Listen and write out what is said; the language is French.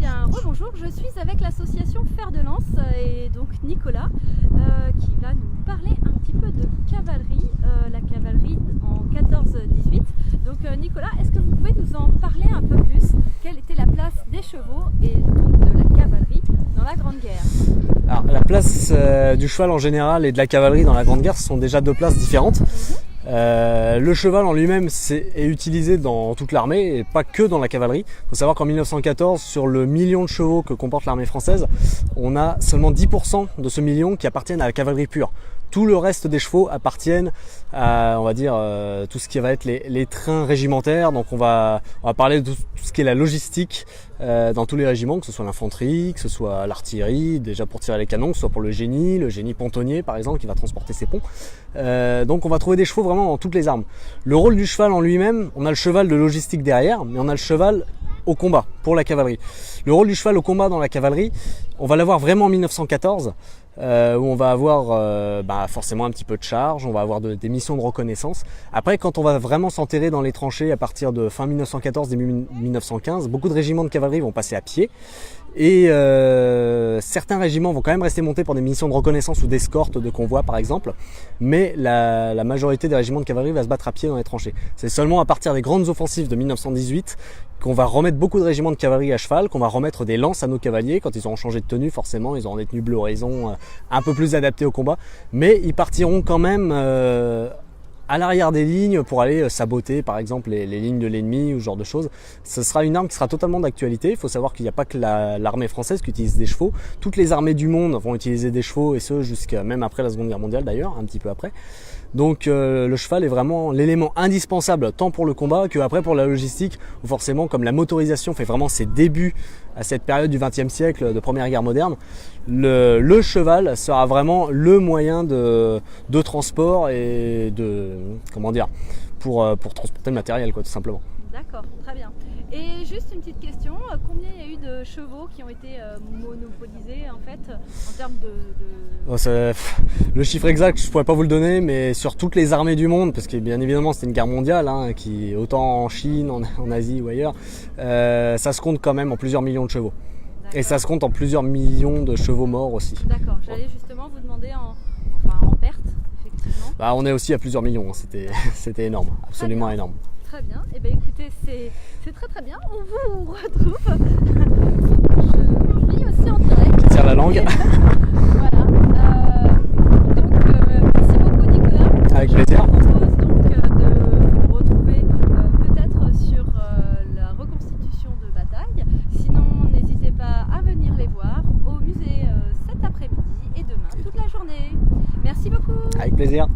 bien, rebonjour, je suis avec l'association Fer de Lance et donc Nicolas qui va nous parler un petit peu de cavalerie, la cavalerie en 14-18. Donc Nicolas, est-ce que vous pouvez nous en parler un peu plus? Quelle était la place des chevaux et donc de la cavalerie dans la Grande Guerre? Alors, la place du cheval en général et de la cavalerie dans la Grande Guerre, ce sont déjà deux places différentes. Le cheval en lui-même est utilisé dans toute l'armée et pas que dans la cavalerie. Il faut savoir qu'en 1914, sur le million de chevaux que comporte l'armée française, on a seulement 10% de ce million qui appartiennent à la cavalerie pure. Tout le reste des chevaux appartiennent à, on va dire, tout ce qui va être les trains régimentaires. Donc on va parler de tout ce qui est la logistique dans tous les régiments, que ce soit l'infanterie, que ce soit l'artillerie, déjà pour tirer les canons, que ce soit pour le génie pontonnier par exemple, qui va transporter ses ponts. Donc on va trouver des chevaux vraiment dans toutes les armes. Le rôle du cheval en lui-même, on a le cheval de logistique derrière, mais on a le cheval au combat pour la cavalerie. Le rôle du cheval au combat dans la cavalerie, on va l'avoir vraiment en 1914, où on va avoir forcément un petit peu de charge, on va avoir des missions de reconnaissance. Après, quand on va vraiment s'enterrer dans les tranchées à partir de fin 1914, début 1915, beaucoup de régiments de cavalerie vont passer à pied. Et certains régiments vont quand même rester montés pour des missions de reconnaissance ou d'escorte de convois par exemple, mais la majorité des régiments de cavalerie va se battre à pied dans les tranchées. C'est seulement à partir des grandes offensives de 1918 qu'on va remettre beaucoup de régiments de cavalerie à cheval, qu'on va remettre des lances à nos cavaliers. Quand ils auront changé de tenue, forcément ils auront des tenues bleu horizon un peu plus adaptées au combat, mais ils partiront quand même à l'arrière des lignes pour aller saboter par exemple les lignes de l'ennemi ou ce genre de choses. Ce sera une arme qui sera totalement d'actualité. Il faut savoir qu'il n'y a pas que l'armée française qui utilise des chevaux. Toutes les armées du monde vont utiliser des chevaux, et ce jusqu'à même après la Seconde Guerre mondiale d'ailleurs, un petit peu après. Donc le cheval est vraiment l'élément indispensable tant pour le combat que après pour la logistique, où forcément comme la motorisation fait vraiment ses débuts à cette période du XXe siècle de Première Guerre moderne, le cheval sera vraiment le moyen de transport et pour transporter le matériel tout simplement. D'accord, très bien. Et juste une petite question, combien il y a eu de chevaux qui ont été monopolisés en fait en termes le chiffre exact je ne pourrais pas vous le donner, mais sur toutes les armées du monde, parce que bien évidemment c'était une guerre mondiale, qui autant en Chine, en Asie ou ailleurs, ça se compte quand même en plusieurs millions de chevaux. Et ça se compte en plusieurs millions de chevaux morts aussi. D'accord, j'allais justement vous demander en perte, effectivement. On est aussi à plusieurs millions, c'était énorme, absolument énorme. Très bien, et bien écoutez, c'est très bien, on vous retrouve. Je vis aussi en direct. Je tire la langue. Voilà, merci beaucoup Nicolas. Avec plaisir. Je vous propose donc de vous retrouver peut-être sur la reconstitution de bataille. Sinon, n'hésitez pas à venir les voir au musée cet après-midi et demain toute la journée. Merci beaucoup. Avec plaisir.